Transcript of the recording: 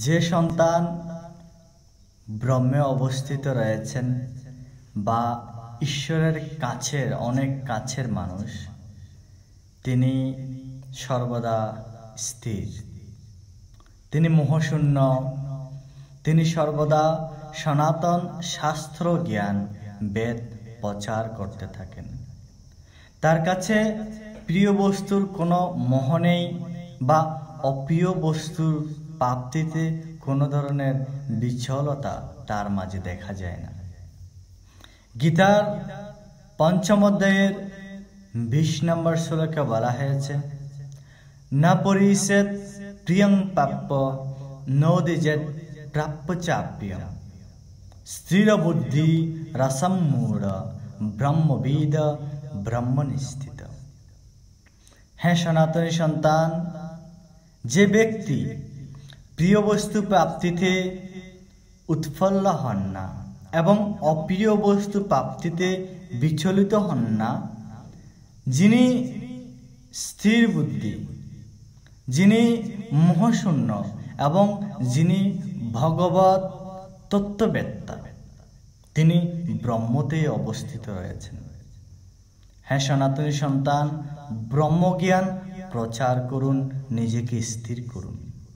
যে সন্তান ব্রহ্মে অবস্থিত রয়েছেন বা ঈশ্বরের কাছের অনেক কাছের মানুষ, তিনি সর্বদা স্থির, তিনি মোহশূন্য, তিনি সর্বদা সনাতন শাস্ত্র জ্ঞান বেদ প্রচার করতে থাকেন। তার কাছে প্রিয় বস্তুর কোনো মোহ নেই বা অপ্রিয় বস্তুর প্রাপ্তিতে কোনো ধরনের বিচলতা তার মাঝে দেখা যায় না। গীতার ৫ম অধ্যায়ের ২০ নম্বর শ্লোকে বলা হয়েছে, না পরিষেদ প্রিয়ং প্রাপ্য নোদিজেত প্রাপ্য চাপ্যং স্থির বুদ্ধি রসমূঢ় ব্রহ্মবিদ ব্রহ্মনিষ্ঠিত। হ্যাঁ সনাতনী সন্তান, যে ব্যক্তি প্রিয় বস্তু প্রাপ্তিতে উৎফুল্ল হন না এবং অপ্রিয় বস্তু প্রাপ্তিতে বিচলিত হন না, যিনি স্থির বুদ্ধি, যিনি মোহশূন্য এবং যিনি ভগবত তত্ত্ববেত্তা, তিনি ব্রহ্মতে অবস্থিত রয়েছেন। হ্যাঁ সনাতনী সন্তান, ব্রহ্মজ্ঞান প্রচার করুন, নিজেকে স্থির করুন।